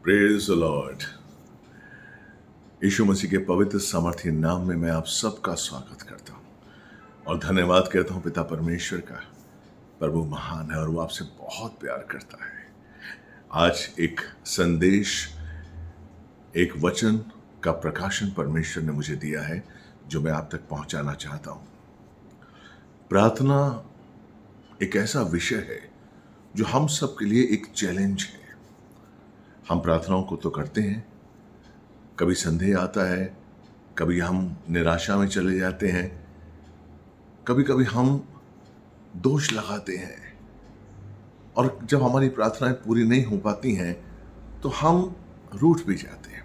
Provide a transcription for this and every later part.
Praise the Lord. Yeshu Masih के पवित्र सामर्थ्य नाम में मैं आप सबका स्वागत करता हूं और धन्यवाद करता हूं पिता परमेश्वर का। प्रभु महान है और वो आपसे बहुत प्यार करता है। आज एक संदेश, एक वचन का प्रकाशन परमेश्वर ने मुझे दिया है जो मैं आप तक पहुंचाना चाहता हूं। प्रार्थना एक ऐसा विषय है जो हम सब के लिए एक चैलेंज है। हम प्रार्थनाओं को तो करते हैं, कभी संदेह आता है, कभी हम निराशा में चले जाते हैं, कभी कभी हम दोष लगाते हैं और जब हमारी प्रार्थनाएं पूरी नहीं हो पाती हैं तो हम रूठ भी जाते हैं।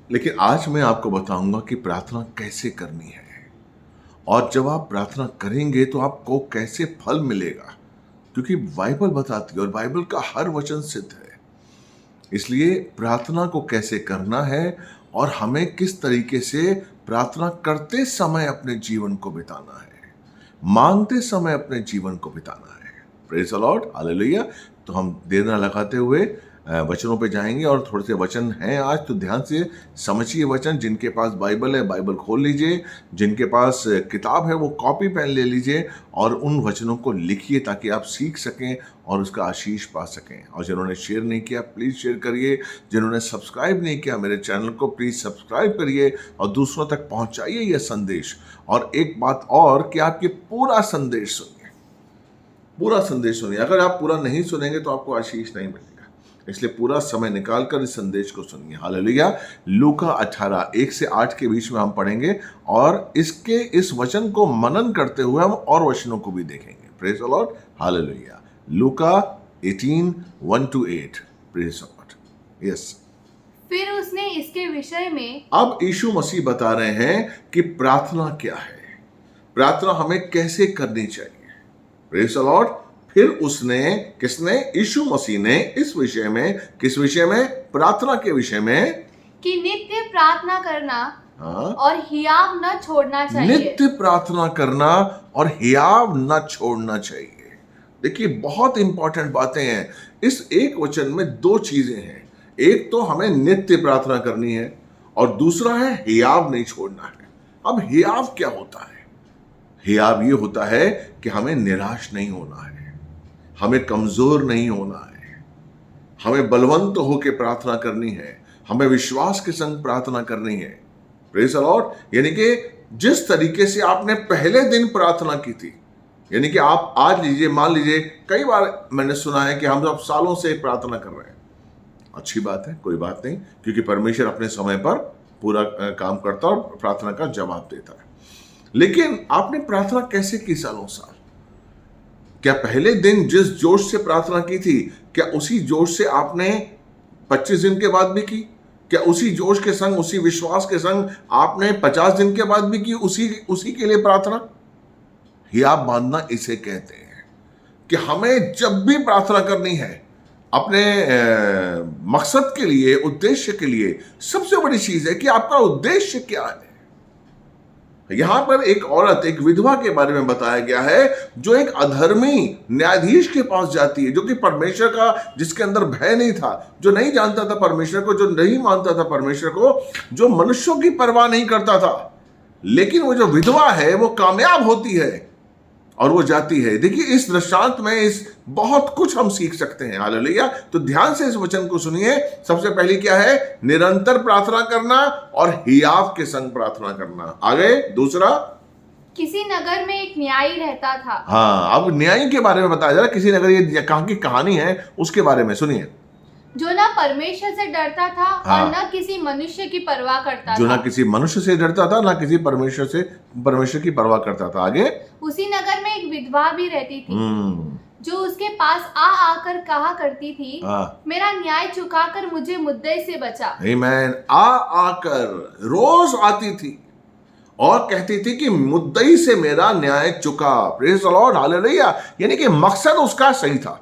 लेकिन आज मैं आपको बताऊंगा कि प्रार्थना कैसे करनी है और जब आप प्रार्थना करेंगे तो आपको कैसे फल मिलेगा, क्योंकि बाइबल बताती है और बाइबल का हर वचन सिद्ध है। इसलिए प्रार्थना को कैसे करना है और हमें किस तरीके से प्रार्थना करते समय अपने जीवन को बिताना है, मांगते समय अपने जीवन को बिताना है। Praise the Lord, hallelujah. तो हम देर न लगाते हुए वचनों पे जाएंगे और थोड़े से वचन हैं आज, तो ध्यान से समझिए वचन। जिनके पास बाइबल है बाइबल खोल लीजिए, जिनके पास किताब है वो कॉपी पेन ले लीजिए और उन वचनों को लिखिए ताकि आप सीख सकें और उसका आशीष पा सकें। और जिन्होंने शेयर नहीं किया प्लीज़ शेयर करिए, जिन्होंने सब्सक्राइब नहीं किया मेरे चैनल को प्लीज़ सब्सक्राइब करिए और दूसरों तक पहुंचाइए यह संदेश। और एक बात और कि आप ये पूरा संदेश सुनिए, पूरा संदेश सुनिए। अगर आप पूरा नहीं सुनेंगे तो आपको आशीष नहीं मिलेगा, इसलिए पूरा समय निकालकर इस संदेश को सुनिए। हालेलुया। लूका 18 1 से 8 के बीच में हम पढ़ेंगे और इस वचन को मनन करते हुए हम और वचनों को भी देखेंगे। Praise the Lord, hallelujah. Luka 18 1 to 8। Praise the Lord. Yes. फिर उसने इसके विषय में अब यीशु मसीह बता रहे हैं कि प्रार्थना क्या है, प्रार्थना हमें कैसे करनी चाहिए। Praise the Lord. फिर उसने, किसने? यीशु मसीह ने इस विषय में, किस विषय में? प्रार्थना के विषय में, कि नित्य प्रार्थना करना हाँ, और हियाव न छोड़ना चाहिए। नित्य प्रार्थना करना और हियाव न छोड़ना चाहिए। देखिए बहुत इंपॉर्टेंट बातें हैं इस एक वचन में। दो चीजें हैं, एक तो हमें नित्य प्रार्थना करनी है और दूसरा है हियाव नहीं छोड़ना है। अब हियाव क्या होता है? हियाव ये होता है कि हमें निराश नहीं होना है, हमें कमजोर नहीं होना है, हमें बलवंत होकर प्रार्थना करनी है, हमें विश्वास के संग प्रार्थना करनी है। Praise the Lord. यानी कि जिस तरीके से आपने पहले दिन प्रार्थना की थी, यानी कि आप आज लीजिए, मान लीजिए कई बार मैंने सुना है कि हम सब सालों से प्रार्थना कर रहे हैं। अच्छी बात है, कोई बात नहीं, क्योंकि परमेश्वर अपने समय पर पूरा काम करता है और प्रार्थना का जवाब देता है। लेकिन आपने प्रार्थना कैसे की सालों साल? क्या पहले दिन जिस जोश से प्रार्थना की थी, क्या उसी जोश से आपने 25 दिन के बाद भी की? क्या उसी जोश के संग, उसी विश्वास के संग आपने 50 दिन के बाद भी की उसी के लिए प्रार्थना? हियाव बांधना इसे कहते हैं कि हमें जब भी प्रार्थना करनी है अपने मकसद के लिए, उद्देश्य के लिए, सबसे बड़ी चीज है कि आपका उद्देश्य क्या है। यहां पर एक औरत, एक विधवा के बारे में बताया गया है जो एक अधर्मी न्यायाधीश के पास जाती है, जो कि परमेश्वर का, जिसके अंदर भय नहीं था, जो नहीं जानता था परमेश्वर को, जो नहीं मानता था परमेश्वर को, जो मनुष्यों की परवाह नहीं करता था। लेकिन वो जो विधवा है वो कामयाब होती है और वो जाती है। देखिए इस दृष्टांत में इस बहुत कुछ हम सीख सकते हैं। हालेलुया। तो ध्यान से इस वचन को सुनिए। सबसे पहली क्या है? निरंतर प्रार्थना करना और हियाव के संग प्रार्थना करना। आगे दूसरा, किसी नगर में एक न्यायी रहता था। हाँ, अब न्यायी के बारे में बताया जा रहा है। किसी नगर, ये कहाँ की कहानी है उसके बारे में सुनिए। जो ना परमेश्वर से डरता था हाँ, और न किसी मनुष्य की परवाह करता जो था। ना किसी मनुष्य से डरता था, ना किसी परमेश्वर की परवाह करता था। आगे, उसी नगर में एक विधवा भी रहती थी जो उसके पास आकर कहा करती थी, हाँ, मेरा न्याय चुकाकर मुझे मुद्दे से बचा। आमीन। आकर रोज आती थी और कहती थी कि मुद्दई से मेरा न्याय चुका। Praise the Lord, hallelujah. यानी कि मकसद उसका सही था,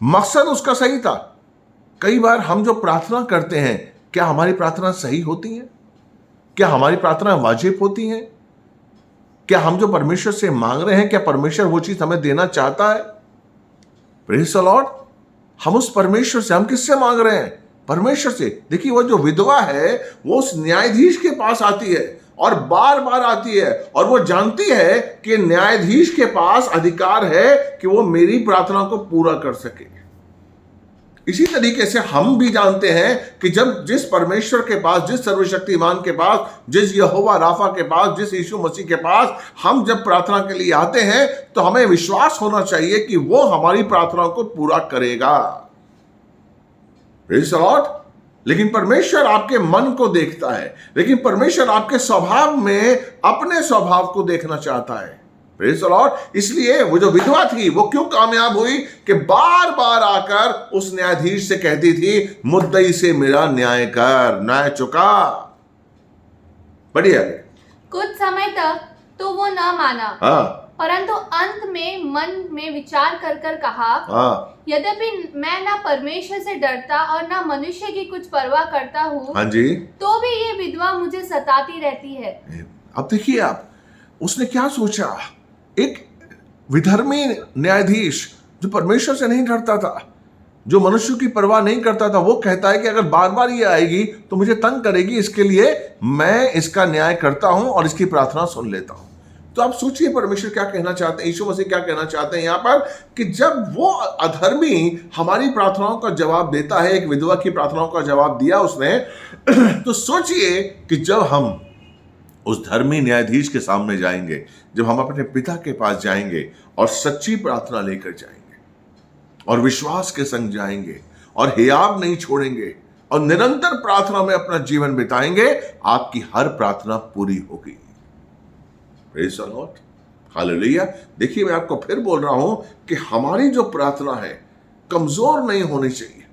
मकसद उसका सही था। कई बार हम जो प्रार्थना करते हैं, क्या हमारी प्रार्थना सही होती है? क्या हमारी प्रार्थना वाजिब होती है? क्या हम जो परमेश्वर से मांग रहे हैं, क्या परमेश्वर वो चीज हमें देना चाहता है? Praise the Lord. हम उस परमेश्वर से, हम किससे मांग रहे हैं? परमेश्वर से। देखिए वो जो विधवा है वो उस न्यायाधीश के पास आती है और बार बार आती है और वो जानती है कि न्यायाधीश के पास अधिकार है कि वो मेरी प्रार्थना को पूरा कर सके। इसी तरीके से हम भी जानते हैं कि जब जिस परमेश्वर के पास, जिस सर्वशक्तिमान के पास, जिस यहोवा राफा के पास, जिस यीशु मसीह के पास हम जब प्रार्थना के लिए आते हैं तो हमें विश्वास होना चाहिए कि वो हमारी प्रार्थना को पूरा करेगा। Praise the Lord. लेकिन परमेश्वर आपके मन को देखता है, लेकिन परमेश्वर आपके स्वभाव में अपने स्वभाव को देखना चाहता है। Praise the Lord. इसलिए वो जो विधवा थी वो क्यों कामयाब हुई कि बार बार आकर उस न्यायाधीश से कहती थी, मुद्दई से मेरा न्याय कर, न्याय चुका। बढ़िया। कुछ समय तक तो वो न माना, परंतु अंत में मन में विचार कर कर कहा, यद्यपि मैं ना परमेश्वर से डरता और ना मनुष्य की कुछ परवाह करता हूँ, हाँ जी, तो भी ये विधवा मुझे सताती रहती है। अब देखिए आप, उसने क्या सोचा? एक विधर्मी न्यायाधीश जो परमेश्वर से नहीं डरता था, जो मनुष्य की परवाह नहीं करता था, वो कहता है कि अगर बार बार ये आएगी तो मुझे तंग करेगी, इसके लिए मैं इसका न्याय करता हूं और इसकी प्रार्थना सुन लेता हूं। तो आप सोचिए परमेश्वर क्या कहना चाहते हैं, यीशु मसीह क्या कहना चाहते हैं यहां पर, कि जब वो अधर्मी हमारी प्रार्थनाओं का जवाब देता है, एक विधवा की प्रार्थनाओं का जवाब दिया उसने, तो सोचिए कि जब हम उस धर्मी न्यायाधीश के सामने जाएंगे, जब हम अपने पिता के पास जाएंगे और सच्ची प्रार्थना लेकर जाएंगे और विश्वास के संग जाएंगे और हियाव नहीं छोड़ेंगे और निरंतर प्रार्थना में अपना जीवन बिताएंगे, आपकी हर प्रार्थना पूरी होगी। Praise the Lord, hallelujah. देखिए मैं आपको फिर बोल रहा हूं कि हमारी जो प्रार्थना है कमजोर नहीं होनी चाहिए।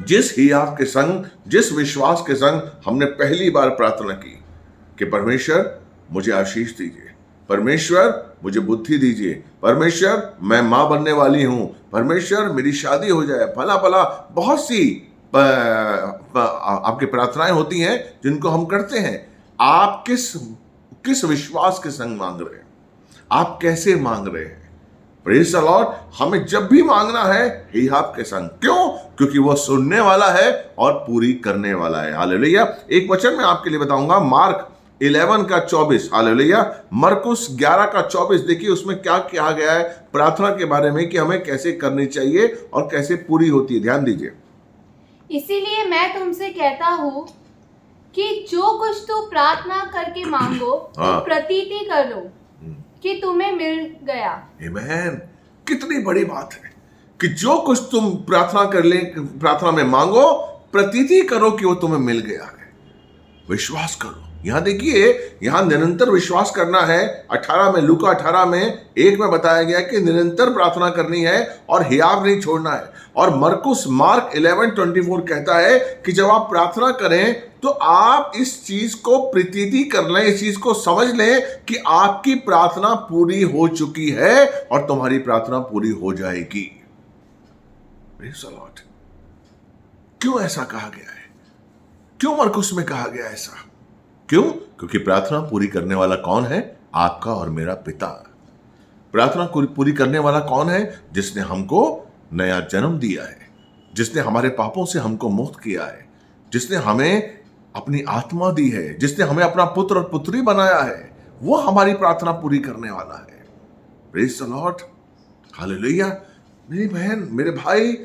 जिस हियाव के संग, जिस विश्वास के संग हमने पहली बार प्रार्थना की कि परमेश्वर मुझे आशीष दीजिए, परमेश्वर मुझे बुद्धि दीजिए, परमेश्वर मैं मां बनने वाली हूं, परमेश्वर मेरी शादी हो जाए, फला फला, बहुत सी आपकी प्रार्थनाएं होती हैं जिनको हम करते हैं। आप किस विश्वास के संग मांग रहे हैं? आप कैसे मांग रहे हैं? Praise the Lord. हमें जब भी मांगना है हियाव के संग। क्यों? क्योंकि वो सुनने वाला है और पूरी करने वाला है। हालेलुया। एक वचन मैं आपके लिए बताऊंगा, मार्क 11 का 24। हालेलुया। मरकुस 11 का 24। देखिए उसमें क्या कहा गया है प्रार्थना के बारे में, कि हमें कैसे करनी चाहिए और कैसे पूरी होती है। ध्यान दीजिए। इसीलिए मैं तुमसे कहता हूँ कि जो कुछ तू प्रार्थना करके मांगो तो प्रतीति करो कि तुम्हें मिल गया। आमीन। कितनी बड़ी बात है कि जो कुछ तुम प्रार्थना में मांगो, प्रतीति करो कि वो तुम्हें मिल गया है। विश्वास करो। यहां देखिए, यहां निरंतर विश्वास करना है। 18 में, लूका 18 में 1 में बताया गया कि निरंतर प्रार्थना करनी है और हियाव नहीं छोड़ना है। और मार्क 11:24 कहता है कि जब आप प्रार्थना करें तो आप इस चीज को प्रतीति कर लें, इस चीज को समझ लें कि आपकी प्रार्थना पूरी हो चुकी है और तुम्हारी प्रार्थना पूरी हो जाएगी। Praise the Lord. क्यों ऐसा कहा गया है? क्यों मरकुस में कहा गया ऐसा? क्यों? क्योंकि प्रार्थना पूरी करने वाला कौन है? आपका और मेरा पिता। प्रार्थना पूरी करने वाला कौन है? जिसने हमको नया जन्म दिया है, जिसने हमारे पापों से हमको मुक्त किया है, जिसने हमें अपनी आत्मा दी है, जिसने हमें अपना पुत्र और पुत्री बनाया है, वो हमारी प्रार्थना पूरी करने वाला है। Praise the Lord, hallelujah. मेरी बहन, मेरे भाई,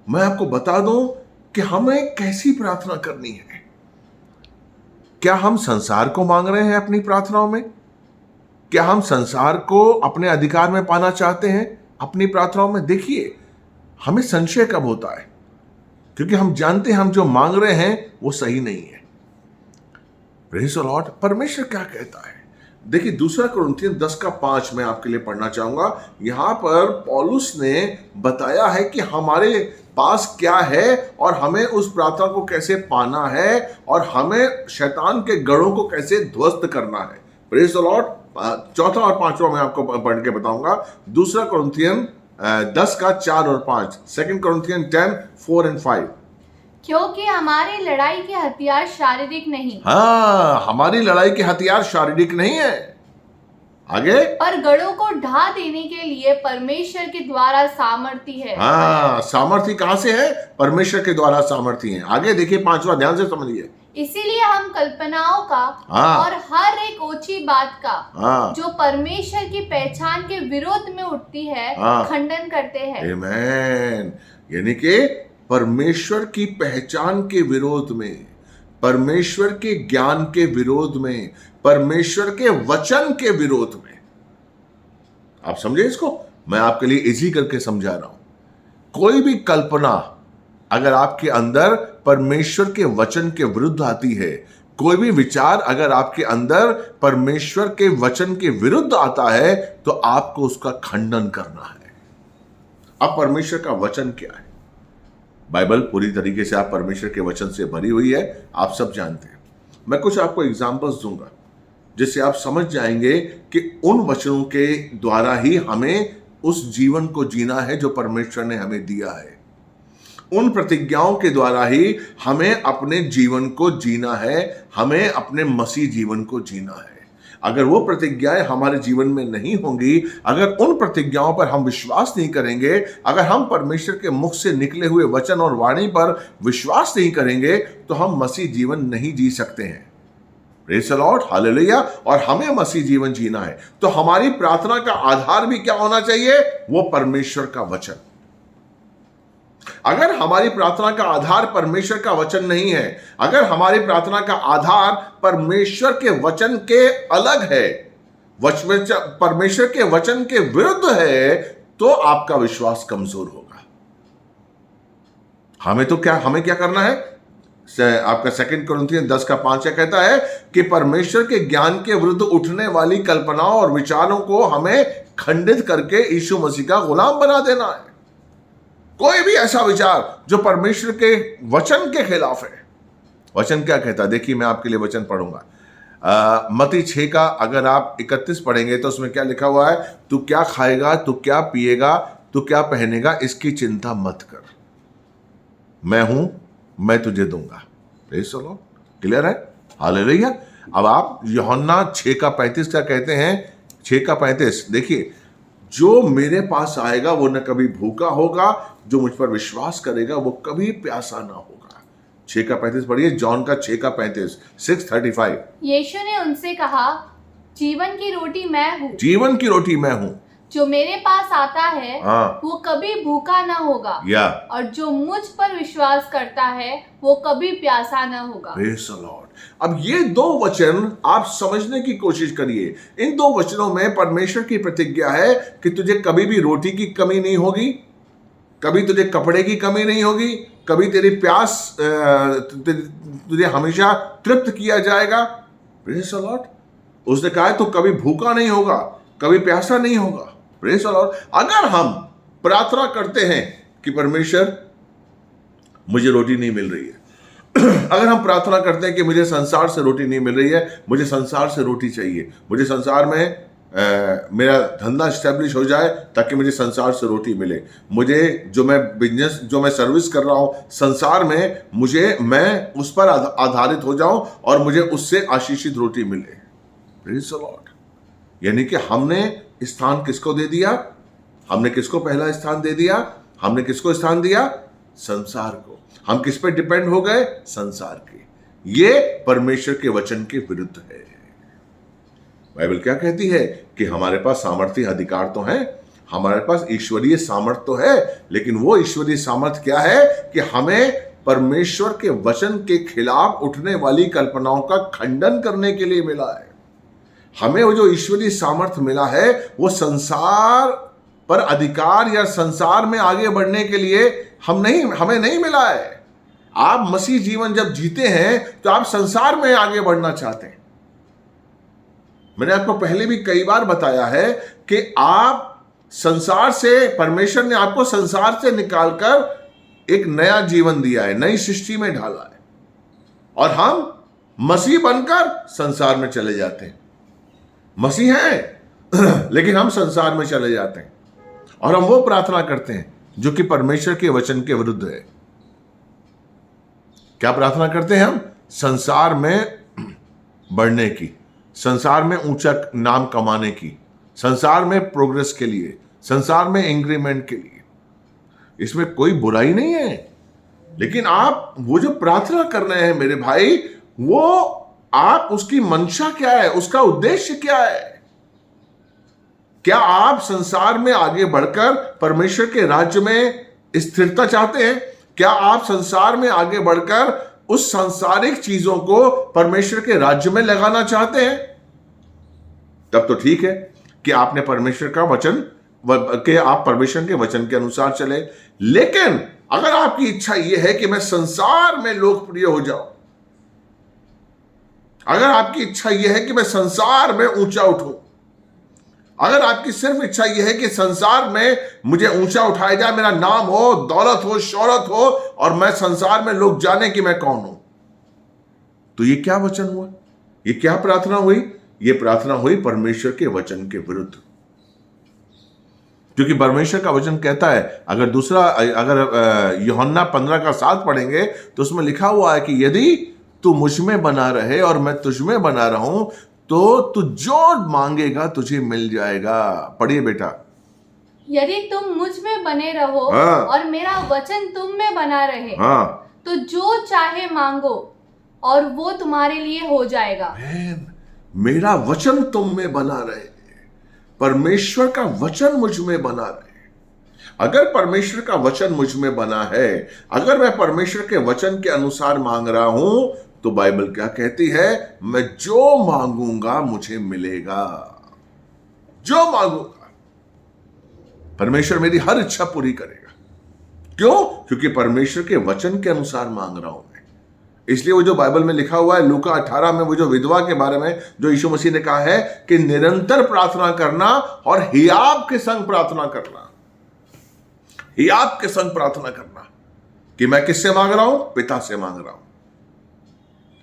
मैं आपको बता दूं कि हमें कैसी प्रार्थना करनी है। क्या हम संसार को मांग रहे हैं अपनी प्रार्थनाओं में? क्या हम संसार को अपने अधिकार में पाना चाहते हैं अपनी प्रार्थनाओं में? देखिए, हमें संशय कब होता है? क्योंकि हम जानते हैं हम जो मांग रहे हैं वो सही नहीं है। Praise the Lord. परमेश्वर क्या कहता है? देखिए 2 कुरिन्थियन 10 का 5 मैं आपके लिए पढ़ना चाहूंगा। यहां पर पौलुस ने बताया है कि हमारे पास क्या है और हमें उस प्रार्थना को कैसे पाना है और हमें शैतान के गढ़ों को कैसे ध्वस्त करना है। Praise the Lord. 4 और 5 मैं आपको पढ़ के बताऊंगा। 2 कुरिन्थियन 10 का 4 और 5। 2 कुरिन्थियन 10, 4 and 5। क्योंकि हमारी लड़ाई के हथियार शारीरिक नहीं। हाँ, हमारी लड़ाई के हथियार शारीरिक नहीं है। आगे, और गढ़ों को ढा देने के लिए परमेश्वर के द्वारा सामर्थी है। हाँ, सामर्थी कहां से है? परमेश्वर के द्वारा सामर्थी है। आगे देखिए 5वां, ध्यान से समझिए। इसीलिए हम कल्पनाओं का और हर एक ओछी बात का जो परमेश्वर की पहचान के विरोध में उठती है खंडन करते हैं। आमीन। यानी कि परमेश्वर की पहचान के विरोध में, परमेश्वर के ज्ञान के विरोध में, परमेश्वर के वचन के विरोध में। आप समझे इसको? मैं आपके लिए इजी करके समझा रहा हूं। कोई भी कल्पना अगर आपके अंदर परमेश्वर के वचन के विरुद्ध आती है, कोई भी विचार अगर आपके अंदर परमेश्वर के वचन के विरुद्ध आता है, तो आपको उसका खंडन करना है। अब परमेश्वर का वचन क्या है? बाइबल पूरी तरीके से आप परमेश्वर के वचन से भरी हुई है, आप सब जानते हैं। मैं कुछ आपको एग्जाम्पल्स दूंगा जिससे आप समझ जाएंगे कि उन वचनों के द्वारा ही हमें उस जीवन को जीना है जो परमेश्वर ने हमें दिया है। उन प्रतिज्ञाओं के द्वारा ही हमें अपने जीवन को जीना है, हमें अपने मसीह जीवन को जीना है। अगर वो प्रतिज्ञाएं हमारे जीवन में नहीं होंगी, अगर उन प्रतिज्ञाओं पर हम विश्वास नहीं करेंगे, अगर हम परमेश्वर के मुख से निकले हुए वचन और वाणी पर विश्वास नहीं करेंगे, तो हम मसीह जीवन नहीं जी सकते हैं। Praise the Lord, hallelujah. और हमें मसीह जीवन जीना है, तो हमारी प्रार्थना का आधार भी क्या होना चाहिए? वो परमेश्वर का वचन। अगर हमारी प्रार्थना का आधार परमेश्वर का वचन नहीं है, अगर हमारी प्रार्थना का आधार परमेश्वर के वचन के अलग है, परमेश्वर के वचन के विरुद्ध है, तो आपका विश्वास कमजोर होगा। हमें क्या करना है? आपका 2 कुरिन्थियों 10:5 कहता है कि परमेश्वर के ज्ञान के विरुद्ध उठने वाली कल्पनाओं और विचारों को हमें खंडित करके यीशु मसीह का गुलाम बना देना है। कोई भी ऐसा विचार जो परमेश्वर के वचन के खिलाफ है। वचन क्या कहता है? देखिए, मैं आपके लिए वचन पढ़ूंगा। मत्ती 6 का अगर आप 31 पढ़ेंगे तो उसमें क्या लिखा हुआ है? तू क्या खाएगा, तू क्या पिएगा, तू क्या पहनेगा, इसकी चिंता मत कर। मैं हूं, मैं तुझे दूंगा। प्रेज़ द लॉर्ड, क्लियर है? हालेलुया। अब आप यूहन्ना 6 का 35 क्या कहते हैं? 6 का 35 देखिए, जो मेरे पास आएगा वो न कभी भूखा होगा, जो मुझ पर विश्वास करेगा वो कभी प्यासा ना होगा। 6 का 35 पढ़िए, जॉन का 6 का 35, 6:35। यीशु ने उनसे कहा, जीवन की रोटी मैं हूँ। जीवन की रोटी मैं हूँ। जो मेरे पास आता है वो कभी भूखा ना होगा, और जो मुझ पर विश्वास करता है वो कभी प्यासा ना होगा। Praise the Lord. अब ये 2 वचन आप समझने की कोशिश करिए। इन 2 वचनों में परमेश्वर की प्रतिज्ञा है कि तुझे कभी भी रोटी की कमी नहीं होगी, कभी तुझे कपड़े की कमी नहीं होगी, कभी तेरी प्यास तुझे हमेशा तृप्त किया जाएगा। Praise the Lord. उसने कहा है तू कभी भूखा नहीं होगा, कभी प्यासा नहीं होगा। Praise the Lord. अगर हम प्रार्थना करते हैं कि परमेश्वर मुझे रोटी नहीं मिल रही है, अगर हम प्रार्थना करते हैं कि मुझे संसार से रोटी नहीं मिल रही है, मुझे संसार से रोटी चाहिए, मुझे संसार में मेरा धंधा स्टैब्लिश हो जाए ताकि मुझे संसार से रोटी मिले, मुझे जो मैं सर्विस कर रहा हूं संसार में, मैं उस पर आधारित हो जाऊं और मुझे उससे आशीषित रोटी मिले। Praise the Lord. यानी कि हमने स्थान किसको दे दिया? हमने किसको पहला स्थान दे दिया? हमने किसको स्थान दिया? संसार को। हम किस पे डिपेंड हो गए? संसार के। ये परमेश्वर के वचन के विरुद्ध है। बाइबल क्या कहती है कि हमारे पास सामर्थ्य अधिकार तो है, हमारे पास ईश्वरीय सामर्थ्य तो है, लेकिन वो ईश्वरीय सामर्थ्य क्या है कि हमें परमेश्वर के वचन के खिलाफ उठने वाली कल्पनाओं का खंडन करने के लिए मिला है। हमें वो जो ईश्वरीय सामर्थ्य मिला है वो संसार पर अधिकार या संसार में आगे बढ़ने के लिए हमें नहीं मिला है। आप मसीह जीवन जब जीते हैं तो आप संसार में आगे बढ़ना चाहते हैं। मैंने आपको पहले भी कई बार बताया है कि आप संसार से, परमेश्वर ने आपको संसार से निकालकर एक नया जीवन दिया है, नई सृष्टि में ढाला है, और हम मसीह बनकर संसार में चले जाते हैं। मसीह हैं लेकिन हम संसार में चले जाते हैं और हम वो प्रार्थना करते हैं जो कि परमेश्वर के वचन के विरुद्ध है। क्या प्रार्थना करते हैं हम? संसार में बढ़ने की, संसार में ऊंचा नाम कमाने की, संसार में प्रोग्रेस के लिए, संसार में इंक्रीमेंट के लिए। इसमें कोई बुराई नहीं है, लेकिन आप वो जो प्रार्थना कर रहे हैं मेरे भाई, वो आप उसकी मंशा क्या है, उसका उद्देश्य क्या है? क्या आप संसार में आगे बढ़कर परमेश्वर के राज्य में स्थिरता चाहते हैं? क्या आप संसार में आगे बढ़कर उस सांसारिक चीजों को परमेश्वर के राज्य में लगाना चाहते हैं? तब तो ठीक है कि आपने परमेश्वर का वचन कि आप परमेश्वर के वचन के अनुसार चले। लेकिन अगर आपकी इच्छा यह है कि मैं संसार में लोकप्रिय हो जाऊं, अगर आपकी इच्छा यह है कि मैं संसार में ऊंचा उठूं, अगर आपकी सिर्फ इच्छा यह है कि संसार में मुझे ऊंचा उठाया जाए, मेरा नाम हो, दौलत हो, शोहरत हो, और मैं संसार में लोग जाने कि मैं कौन हूं, तो ये क्या वचन हुआ? ये क्या प्रार्थना हुई? ये प्रार्थना हुई परमेश्वर के वचन के विरुद्ध। क्योंकि परमेश्वर का वचन कहता है, अगर यूहन्ना 15:7 पढ़ेंगे तो उसमें लिखा हुआ है कि यदि तू मुझ में बना रहे और मैं तुझ में बना रहूं तो तू जो मांगेगा तुझे मिल जाएगा। पढ़िए बेटा। यदि तुम मुझ में बने रहो हाँ। और मेरा वचन तुम में बना रहे, हाँ। तो जो चाहे मांगो और वो तुम्हारे लिए हो जाएगा। मेरा वचन तुम में बना रहे, परमेश्वर का वचन मुझ में बना रहे। अगर परमेश्वर का वचन मुझ में बना है, अगर मैं परमेश्वर के वचन के अनुसार मांग रहा हूं, तो बाइबल क्या कहती है? मैं जो मांगूंगा मुझे मिलेगा। जो मांगूंगा परमेश्वर मेरी हर इच्छा पूरी करेगा। क्यों? क्योंकि परमेश्वर के वचन के अनुसार मांग रहा हूं मैं। इसलिए वो जो बाइबल में लिखा हुआ है लूका 18 में, वो जो विधवा के बारे में जो यीशु मसीह ने कहा है कि निरंतर प्रार्थना करना और हियाब के संग प्रार्थना करना, हियाब के संग प्रार्थना करना कि मैं किससे मांग रहा हूं? पिता से मांग रहा हूं।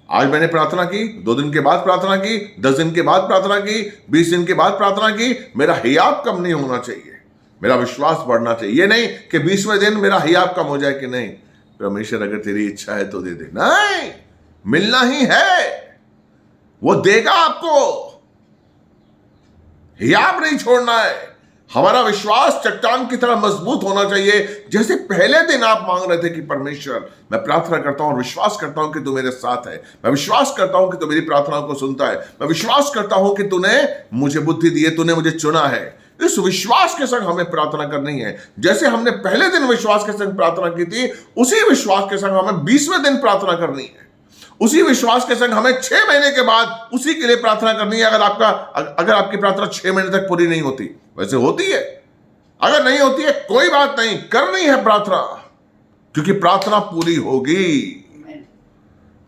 आज मैंने प्रार्थना की, 2 दिन के बाद प्रार्थना की, 10 दिन के बाद प्रार्थना की, 20 दिन के बाद प्रार्थना की, मेरा हियाब कम नहीं होना चाहिए, मेरा विश्वास बढ़ना चाहिए। ये नहीं कि 20वें दिन मेरा हियाब कम हो जाए कि नहीं परमेश्वर अगर तेरी इच्छा है तो दे दे। नहीं, मिलना ही है, वो देगा आपको। हियाब नहीं छोड़ना है। हमारा विश्वास चट्टान की तरह मजबूत होना चाहिए। जैसे पहले दिन आप मांग रहे थे कि परमेश्वर मैं प्रार्थना करता हूं और विश्वास करता हूं कि तू मेरे साथ है, मैं विश्वास करता हूं कि तू मेरी प्रार्थनाओं को सुनता है, मैं विश्वास करता हूं कि तूने मुझे बुद्धि दी है, तूने मुझे चुना है। इस विश्वास के संग हमें प्रार्थना करनी है। जैसे हमने पहले दिन विश्वास के संग प्रार्थना की थी, उसी विश्वास के संग हमें 20वें दिन प्रार्थना करनी है। उसी विश्वास के संग हमें 6 महीने के बाद उसी के लिए प्रार्थना करनी है। अगर आपकी प्रार्थना 6 महीने तक पूरी नहीं होती, वैसे होती है, अगर नहीं होती है कोई बात नहीं, करनी है प्रार्थना, क्योंकि प्रार्थना पूरी होगी।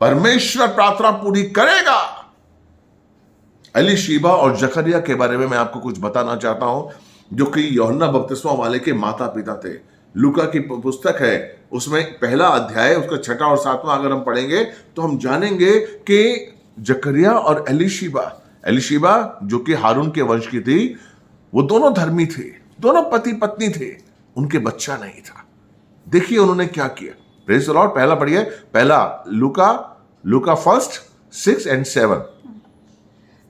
परमेश्वर प्रार्थना पूरी करेगा। एलीशिबा और जकरिया के बारे में मैं आपको कुछ बताना चाहता हूं, जो कि यूहन्ना बपतिस्मा वाले के माता पिता थे। लूका की पुस्तक है, उसमें पहला अध्याय, उसका 6वां और 7वां अगर हम पढ़ेंगे तो हम जानेंगे कि जकरिया और एलीशिबा जो कि हारून के वंश की थी, वो दोनों धर्मी थे, दोनों पति पत्नी थे, उनके बच्चा नहीं था। देखिए उन्होंने क्या किया। Praise the Lord. पहला पढ़िए, पहला लूका 1:6-7।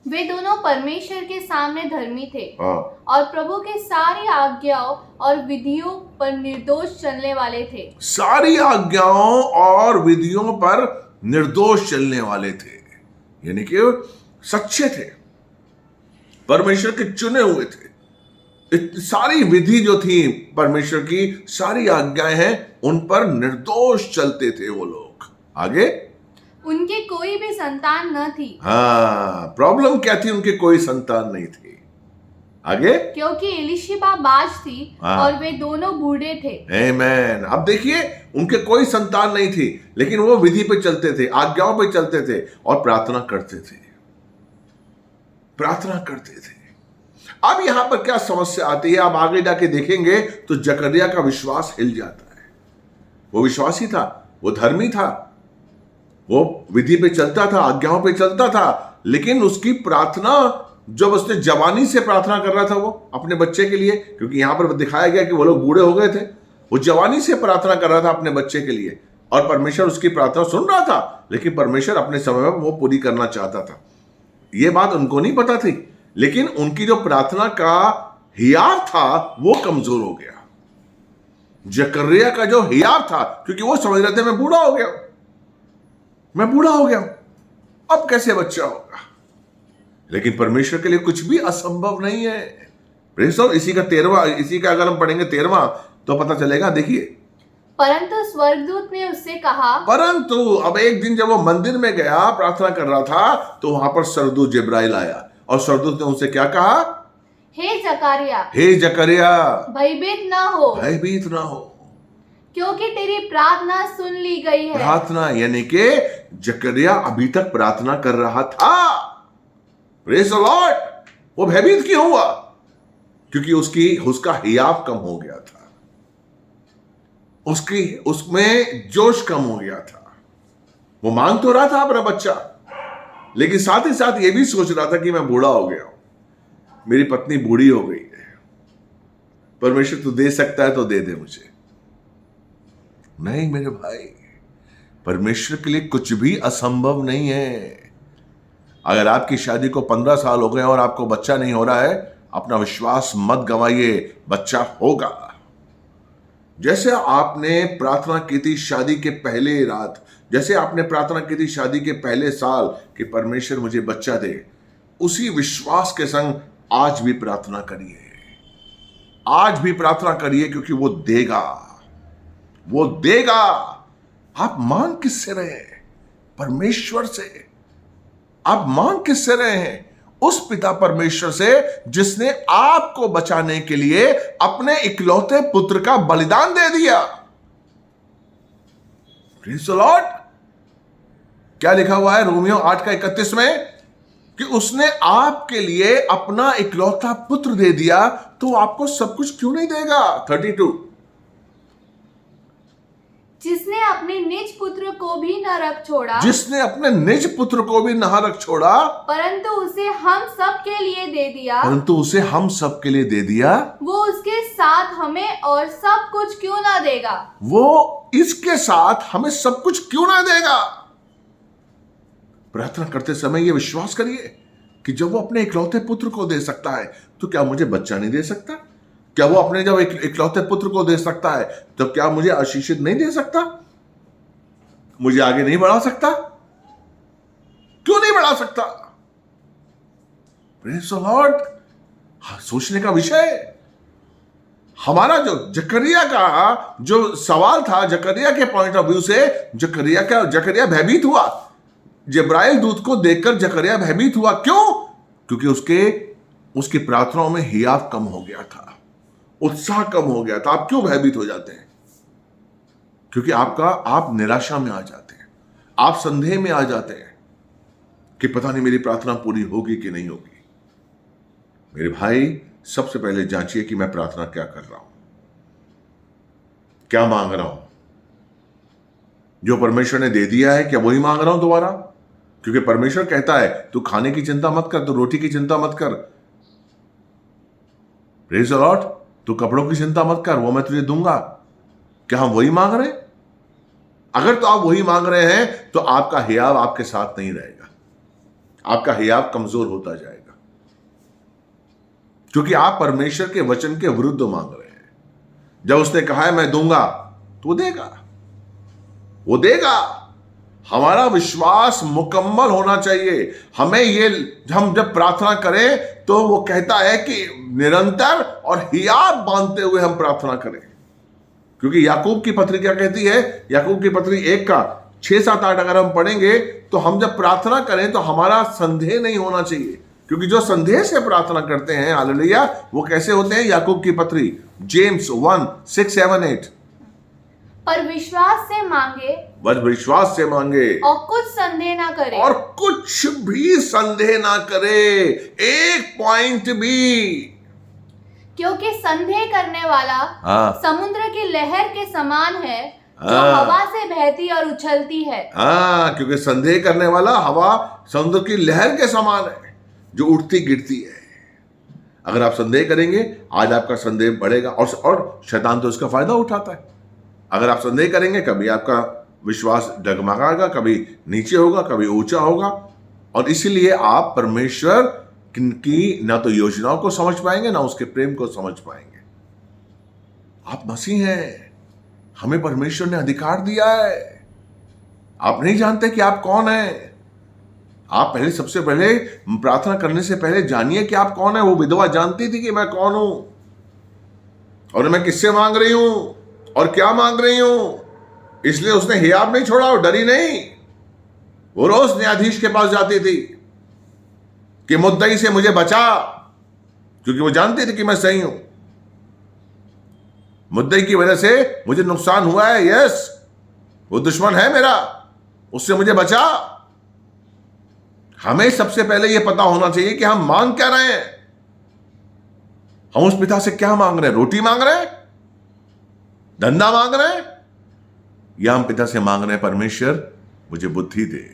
वे दोनों परमेश्वर के सामने धर्मी थे और प्रभु के सारी आज्ञाओं और विधियों पर निर्दोष चलने वाले थे। सारी आज्ञाओं और विधियों पर निर्दोष चलने वाले थे, यानी कि सच्चे थे, परमेश्वर के चुने हुए थे। सारी विधि जो थी परमेश्वर की, सारी आज्ञाएं हैं, उन पर निर्दोष चलते थे वो लोग। आगे, उनके कोई भी संतान न थी। हाँ, प्रॉब्लम क्या थी? उनके कोई संतान नहीं थी। आगे, क्योंकि एलीशिबा बाज थी और वे दोनों बूढ़े थे। आमेन। अब देखिए, उनके कोई संतान नहीं थी, लेकिन वो विधि पे चलते थे, आज्ञाओं पे चलते थे और प्रार्थना करते थे। अब यहां पर क्या समस्या आती है, आप आगे जाके देखेंगे तो जकरिया का विश्वास हिल जाता है। वो विश्वासी था, वो धर्मी था, वो विधि पे चलता था, आज्ञाओं पे चलता था, लेकिन उसकी प्रार्थना, जब उसने जवानी से प्रार्थना कर रहा था वो अपने बच्चे के लिए, क्योंकि यहां पर दिखाया गया कि वो लोग बूढ़े हो गए थे, वो जवानी से प्रार्थना कर रहा था अपने बच्चे के लिए, और परमेश्वर उसकी प्रार्थना सुन रहा था, लेकिन परमेश्वर अपने समय में वो पूरी करना चाहता था। ये बात उनको नहीं पता थी, लेकिन उनकी जो प्रार्थना का हियाव था वो कमजोर हो गया। जकरिया का जो हियाव था, क्योंकि वो समझ रहे थे मैं बूढ़ा हो गया हूं, अब कैसे बच्चा होगा। लेकिन परमेश्वर के लिए कुछ भी असंभव नहीं है। Praise the Lord. इसी का अगर हम पढ़ेंगे 13वां तो पता चलेगा। देखिए, परंतु स्वर्गदूत ने उससे कहा, परंतु अब एक दिन जब वो मंदिर में गया, प्रार्थना कर रहा था, तो वहां पर स्वर्गदूत जिब्राइल आया और स्वर्गदूत ने उनसे क्या कहा? हे जकरिया, भयभीत ना हो, क्योंकि तेरी प्रार्थना सुन ली गई है। प्रार्थना यानी कि जकरिया अभी तक प्रार्थना कर रहा था। Praise the Lord. वो भयभीत क्यों हुआ? क्योंकि उसका हियाव कम हो गया था, उसमें जोश कम हो गया था। वो मांग तो रहा था अपना बच्चा, लेकिन साथ ही साथ ये भी सोच रहा था कि मैं बूढ़ा हो गया हूं, मेरी पत्नी बूढ़ी हो गई है, परमेश्वर तू दे सकता है तो दे दे मुझे। नहीं मेरे भाई, परमेश्वर के लिए कुछ भी असंभव नहीं है। अगर आपकी शादी को 15 साल हो गए और आपको बच्चा नहीं हो रहा है, अपना विश्वास मत गंवाइए, बच्चा होगा। जैसे आपने प्रार्थना की थी शादी के पहले रात, जैसे आपने प्रार्थना की थी शादी के पहले साल कि परमेश्वर मुझे बच्चा दे, उसी विश्वास के संग आज भी प्रार्थना करिए। आज भी प्रार्थना करिए, क्योंकि वो देगा। आप मांग किससे रहे हैं? परमेश्वर से। आप मांग किससे रहे हैं? उस पिता परमेश्वर से जिसने आपको बचाने के लिए अपने इकलौते पुत्र का बलिदान दे दिया। Praise the Lord. क्या लिखा हुआ है रोमियो 8:31 में? कि उसने आपके लिए अपना इकलौता पुत्र दे दिया, तो आपको सब कुछ क्यों नहीं देगा? 32। जिसने अपने निज पुत्र को भी न रख छोड़ा, परंतु उसे हम सब के लिए दे दिया, वो उसके साथ हमें और सब कुछ क्यों ना देगा? प्रार्थना करते समय ये विश्वास करिए कि जब वो अपने इकलौते पुत्र को दे सकता है, तो क्या मुझे बच्चा नहीं दे सकता? क्या वो अपने जब इकलौते पुत्र को दे सकता है, तो क्या मुझे आशीषित नहीं दे सकता? मुझे आगे नहीं बढ़ा सकता? क्यों नहीं बढ़ा सकता? Praise the Lord. सोचने का विषय। हमारा जो जकरिया का जो सवाल था, जकरिया के पॉइंट ऑफ व्यू से, जकरिया भयभीत हुआ। जिब्राइल दूत को देखकर जकरिया भयभीत हुआ। क्यों? क्योंकि उसकी प्रार्थनाओं में हियाव कम हो गया था, उत्साह कम हो गया था। आप क्यों भयभीत हो जाते हैं? क्योंकि आप निराशा में आ जाते हैं, आप संदेह में आ जाते हैं कि पता नहीं मेरी प्रार्थना पूरी होगी कि नहीं होगी। मेरे भाई, सबसे पहले जांचिए कि मैं प्रार्थना क्या कर रहा हूं, क्या मांग रहा हूं। जो परमेश्वर ने दे दिया है, क्या वही मांग रहा हूं दोबारा? क्योंकि परमेश्वर कहता है तू खाने की चिंता मत कर, तू रोटी की चिंता मत कर। Praise the Lord. तू कपड़ों की चिंता मत कर, वो मैं तुझे दूंगा। क्या हम वही मांग रहे हैं? अगर तो आप वही मांग रहे हैं, तो आपका हियाव आपके साथ नहीं रहेगा, आपका हियाव कमजोर होता जाएगा, क्योंकि आप परमेश्वर के वचन के विरुद्ध मांग रहे हैं। जब उसने कहा है मैं दूंगा, तो वो देगा। हमारा विश्वास मुकम्मल होना चाहिए। हम जब प्रार्थना करें, तो वो कहता है कि निरंतर और हियाव बांधते हुए हम प्रार्थना करें। क्योंकि याकूब की पत्री क्या कहती है? याकूब की पत्री 1:6-7-8 अगर हम पढ़ेंगे, तो हम जब प्रार्थना करें तो हमारा संदेह नहीं होना चाहिए। क्योंकि जो संदेह से प्रार्थना करते हैं, हालेलुया, वो कैसे होते हैं? याकूब की पत्री जेम्स 1:6-7-8। पर विश्वास से मांगे और कुछ संदेह ना करे, एक पॉइंट भी। क्योंकि संदेह करने वाला समुद्र की लहर के समान है, जो हवा से बहती और उछलती है। क्योंकि संदेह करने वाला हवा समुद्र की लहर के समान है, जो उठती गिरती है। अगर आप संदेह करेंगे, आज आपका संदेह बढ़ेगा, और शैतान तो इसका फायदा उठाता है। अगर आप संदेह करेंगे, कभी आपका विश्वास डगमगाएगा, कभी नीचे होगा, कभी ऊंचा होगा। और इसीलिए आप परमेश्वर की ना तो योजनाओं को समझ पाएंगे ना उसके प्रेम को समझ पाएंगे। आप मसीह हैं, हमें परमेश्वर ने अधिकार दिया है। आप नहीं जानते कि आप कौन हैं। आप सबसे पहले प्रार्थना करने से पहले जानिए कि आप कौन है। वो विधवा जानती थी कि मैं कौन हूं और मैं किससे मांग रही हूं और क्या मांग रही हूं। इसलिए उसने हियाब नहीं छोड़ा और डरी नहीं। वो रोज न्यायाधीश के पास जाती थी कि मुद्दई से मुझे बचा, क्योंकि वो जानती थी कि मैं सही हूं। मुद्दई की वजह से मुझे नुकसान हुआ है, यस, वो दुश्मन है मेरा, उससे मुझे बचा। हमें सबसे पहले यह पता होना चाहिए कि हम मांग क्या रहे हैं। हम उस पिता से क्या मांग रहे हैं? रोटी मांग रहे हैं, धंधा मांग रहे हैं, या हम पिता से मांग रहे हैं परमेश्वर मुझे बुद्धि दे,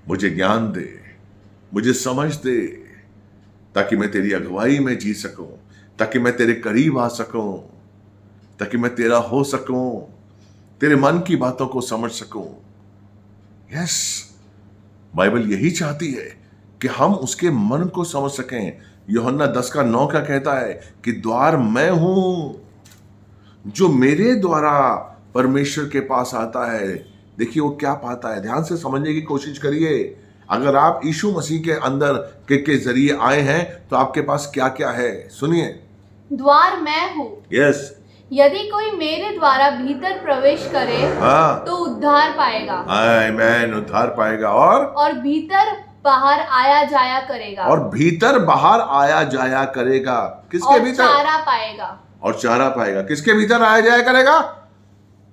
मुझे ज्ञान दे, मुझे समझ दे, ताकि मैं तेरी अगुवाई में जी सकूं, ताकि मैं तेरे करीब आ सकूं, ताकि मैं तेरा हो सकूं, तेरे मन की बातों को समझ सकूं। यस, बाइबल यही चाहती है कि हम उसके मन को समझ सकें। यूहन्ना 10:9 का कहता है कि द्वार मैं हूं, जो मेरे द्वारा परमेश्वर के पास आता है, देखिए वो क्या पाता है। ध्यान से समझने की कोशिश करिए। अगर आप यीशु मसीह के अंदर के जरिए आए हैं तो आपके पास क्या क्या है, सुनिए। द्वार मैं हूं, यस, यदि कोई मेरे द्वारा भीतर प्रवेश करे तो उद्धार पाएगा। आमीन, उद्धार पाएगा और भीतर बाहर आया जाया करेगा। और भीतर बाहर आया जाया करेगा। किसके और भीतर? चारा पाएगा। और चारा पाएगा। किसके भीतर आया जाया करेगा?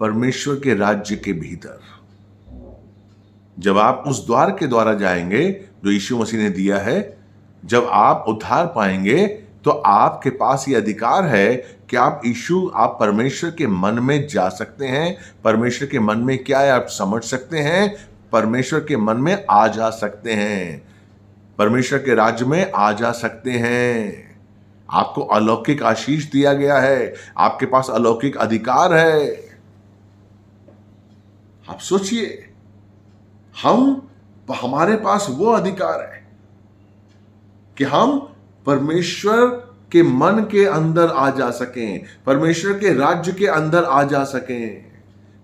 परमेश्वर के राज्य के भीतर। जब आप उस द्वार के द्वारा जाएंगे जो यीशु मसीह ने दिया है, जब आप उद्धार पाएंगे तो आपके पास ये अधिकार है कि आप परमेश्वर के मन में जा सकते हैं। परमेश्वर के मन में क्या है आप समझ सकते हैं। परमेश्वर के मन में आ जा सकते हैं, परमेश्वर के राज्य में आ जा सकते हैं। आपको अलौकिक आशीष दिया गया है, आपके पास अलौकिक अधिकार है। आप सोचिए, हमारे पास वो अधिकार है कि हम परमेश्वर के मन के अंदर आ जा सकें, परमेश्वर के राज्य के अंदर आ जा सकें,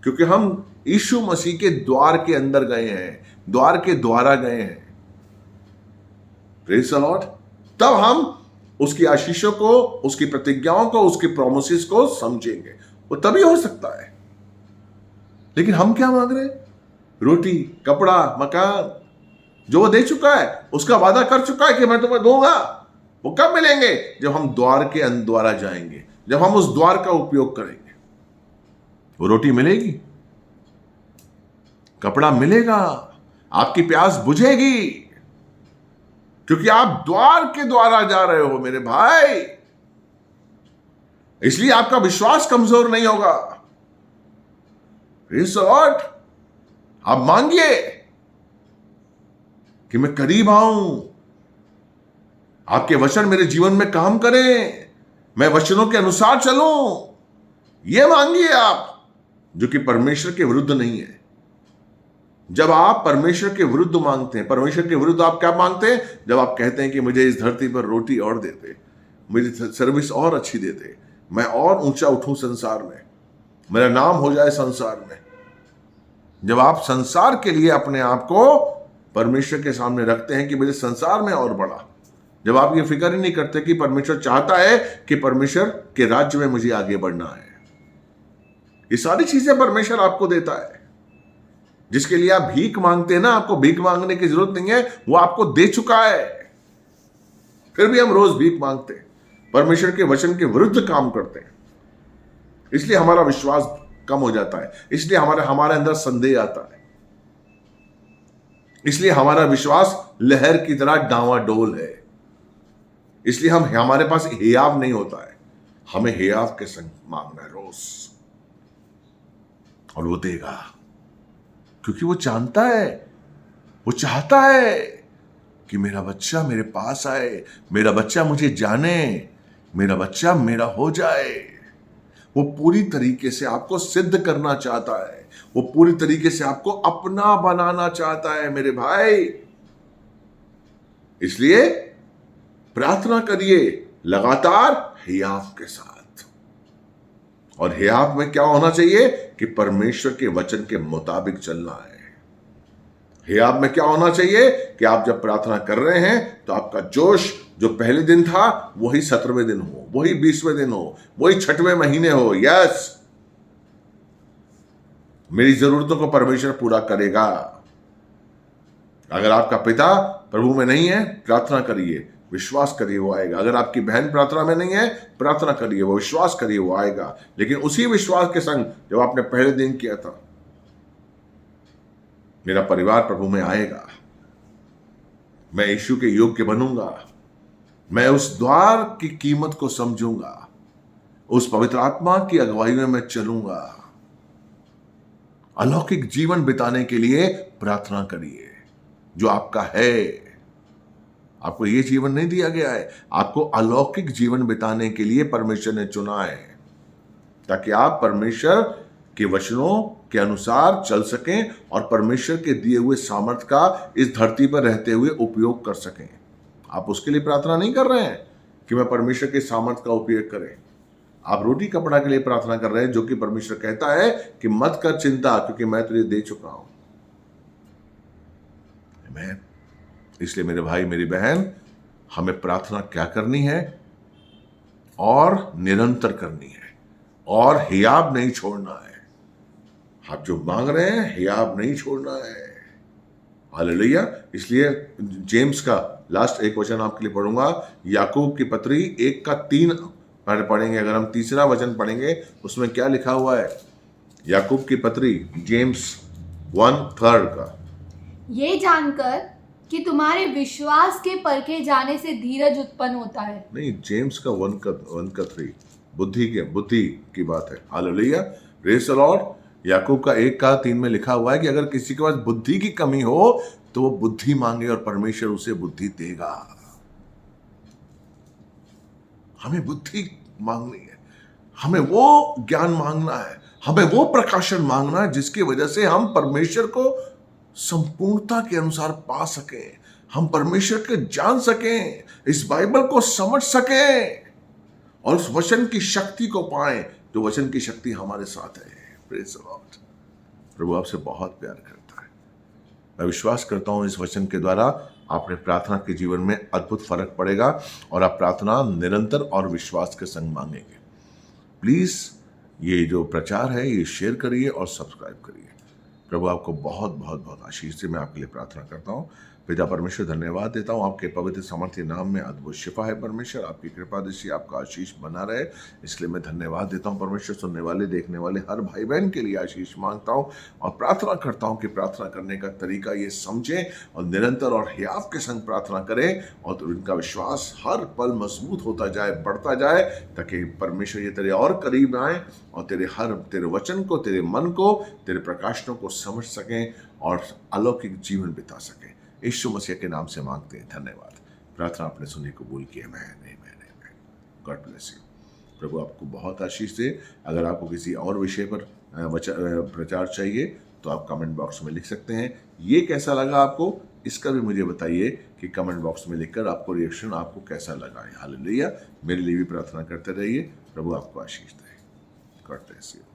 क्योंकि हम यीशु मसीह के द्वार के अंदर गए हैं, द्वार के द्वारा गए हैं। Praise the Lord. तब हम उसकी आशीषों को, उसकी प्रतिज्ञाओं को, उसकी प्रोमिसेस को समझेंगे। वो तभी हो सकता है। लेकिन हम क्या मांग रहे हैं? रोटी, कपड़ा, मकान, जो वो दे चुका है, उसका वादा कर चुका है कि मैं तुम्हें दूंगा। वो कब मिलेंगे? जब हम द्वार के द्वारा जाएंगे, जब हम उस द्वार का उपयोग करेंगे। वो रोटी मिलेगी, कपड़ा मिलेगा, आपकी प्यास बुझेगी, क्योंकि आप द्वार के द्वारा जा रहे हो मेरे भाई। इसलिए आपका विश्वास कमजोर नहीं होगा। Praise the Lord. आप मांगिए कि मैं करीब आऊं, आपके वचन मेरे जीवन में काम करें, मैं वचनों के अनुसार चलूं। यह मांगिए आप, जो कि परमेश्वर के विरुद्ध नहीं है। जब आप परमेश्वर के विरुद्ध मांगते हैं, परमेश्वर के विरुद्ध आप क्या मांगते हैं? जब आप कहते हैं कि मुझे इस धरती पर रोटी और देते, मेरी सर्विस और अच्छी देते, मैं और ऊंचा उठूं संसार में, मेरा नाम हो जाए संसार में। जब आप संसार के लिए अपने आप को परमेश्वर के सामने रखते हैं कि मुझे संसार में और बढ़ा, जब आप ये फिक्र ही नहीं करते कि परमेश्वर चाहता है कि परमेश्वर के राज्य में मुझे आगे बढ़ना है, ये सारी चीजें परमेश्वर आपको देता है। जिसके लिए आप भीख मांगते हैं ना, आपको भीख मांगने की जरूरत नहीं है, वो आपको दे चुका है। फिर भी हम रोज भीख मांगते हैं, परमेश्वर के वचन के विरुद्ध काम करते हैं। इसलिए हमारा विश्वास कम हो जाता है, इसलिए हमारे अंदर संदेह आता है, इसलिए हमारा विश्वास लहर की तरह डावाडोल है। इसलिए हमारे पास हियाव नहीं होता है। हमें हियाव के संग मांगना है रोज, और वो देगा, क्योंकि वो जानता है, वो चाहता है कि मेरा बच्चा मेरे पास आए, मेरा बच्चा मुझे जाने, मेरा बच्चा मेरा हो जाए। वो पूरी तरीके से आपको सिद्ध करना चाहता है, वो पूरी तरीके से आपको अपना बनाना चाहता है मेरे भाई। इसलिए प्रार्थना करिए लगातार हियाव के साथ। और हियाव में क्या होना चाहिए कि परमेश्वर के वचन के मुताबिक चलना है। हियाव में क्या होना चाहिए कि आप जब प्रार्थना कर रहे हैं तो आपका जोश जो पहले दिन था वही 17वें दिन हो, वही 20वें दिन हो, वही 6वें महीने हो। यस, मेरी जरूरतों को परमेश्वर पूरा करेगा। अगर आपका पिता प्रभु में नहीं है, प्रार्थना करिए, विश्वास करिए वो आएगा। अगर आपकी बहन प्रार्थना में नहीं है, प्रार्थना करिए, वो विश्वास करिए वो आएगा। लेकिन उसी विश्वास के संग जब आपने पहले दिन किया था, मेरा परिवार प्रभु में आएगा, मैं यीशु के योग्य बनूंगा, मैं उस द्वार की कीमत को समझूंगा, उस पवित्र आत्मा की अगुवाई में मैं चलूंगा। अलौकिक जीवन बिताने के लिए प्रार्थना करिए जो आपका है। आपको यह जीवन नहीं दिया गया है, आपको अलौकिक जीवन बिताने के लिए परमेश्वर ने चुना है, ताकि आप परमेश्वर के वचनों के अनुसार चल सकें और परमेश्वर के दिए हुए सामर्थ का इस धरती पर रहते हुए उपयोग कर सकें। आप उसके लिए प्रार्थना नहीं कर रहे हैं कि मैं परमेश्वर के सामर्थ का उपयोग करें। आप रोटी कपड़ा के लिए प्रार्थना कर रहे हैं, जो कि परमेश्वर कहता है कि मत कर चिंता, क्योंकि मैं तुझे दे चुका हूं। आमीन। इसलिए मेरे भाई मेरी बहन, हमें प्रार्थना क्या करनी है और निरंतर करनी है, और हियाब नहीं छोड़ना है। आप जो मांग रहे हैं हियाब नहीं छोड़ना है। हालेलुया। इसलिए जेम्स का लास्ट एक वचन आपके लिए पढ़ूंगा, याकूब की पत्री 1:3 पढ़ेंगे। अगर हम तीसरा वचन पढ़ेंगे उसमें क्या लिखा हुआ है, याकूब की पत्री जेम्स 1:3 का, ये जानकर कि तुम्हारे विश्वास के परखे जाने से धीरज उत्पन्न होता है। नहीं, जेम्स का 1:3 बुद्धि की बात है। Hallelujah, praise the Lord. Yakub का 1:3 में लिखा हुआ है कि अगर किसी के पास बुद्धि की कमी हो तो वो बुद्धि मांगे और परमेश्वर उसे बुद्धि देगा। हमें बुद्धि मांगनी है, हमें वो ज्ञान मांगना है, हमें वो प्रकाशन मांगना है जिसकी वजह से हम परमेश्वर को संपूर्णता के अनुसार पा सकें, हम परमेश्वर को जान सकें, इस बाइबल को समझ सकें और उस वचन की शक्ति को पाएं। जो वचन की शक्ति हमारे साथ है। Praise the Lord. प्रभु आपसे बहुत प्यार करता है। मैं विश्वास करता हूं इस वचन के द्वारा आपने प्रार्थना के जीवन में अद्भुत फर्क पड़ेगा और आप प्रार्थना निरंतर और विश्वास के संग मांगेंगे। प्लीज ये जो प्रचार है ये शेयर करिए और सब्सक्राइब करिए। प्रभु आपको बहुत बहुत बहुत आशीष से मैं आपके लिए प्रार्थना करता हूँ। पिता परमेश्वर, धन्यवाद देता हूँ, आपके पवित्र सामर्थ्य नाम में अद्भुत शिफा है परमेश्वर। आपकी कृपा दृष्टि, आपका आशीष बना रहे, इसलिए मैं धन्यवाद देता हूँ परमेश्वर। सुनने वाले देखने वाले हर भाई बहन के लिए आशीष मांगता हूँ और प्रार्थना करता हूँ कि प्रार्थना करने का तरीका ये समझें और निरंतर और हियाव के संग प्रार्थना करें और उनका विश्वास हर पल मजबूत होता जाए, बढ़ता जाए, ताकि परमेश्वर ये तेरे और करीब आए और तेरे वचन को, तेरे मन को, तेरे प्रकाशनों को समझ सकें और अलौकिक जीवन बिता सकें। यीशु मसीह के नाम से मांगते हैं, धन्यवाद। प्रार्थना आपने सुनी, कबूल की। मैंने गॉड ब्लेस यू। प्रभु आपको बहुत आशीष दे। अगर आपको किसी और विषय पर प्रचार चाहिए तो आप कमेंट बॉक्स में लिख सकते हैं। ये कैसा लगा आपको, इसका भी मुझे बताइए कि कमेंट बॉक्स में लिखकर आपको रिएक्शन आपको कैसा लगा है। हालेलुया। मेरे लिए भी प्रार्थना करते रहिए। प्रभु आपको आशीष दे। God bless you.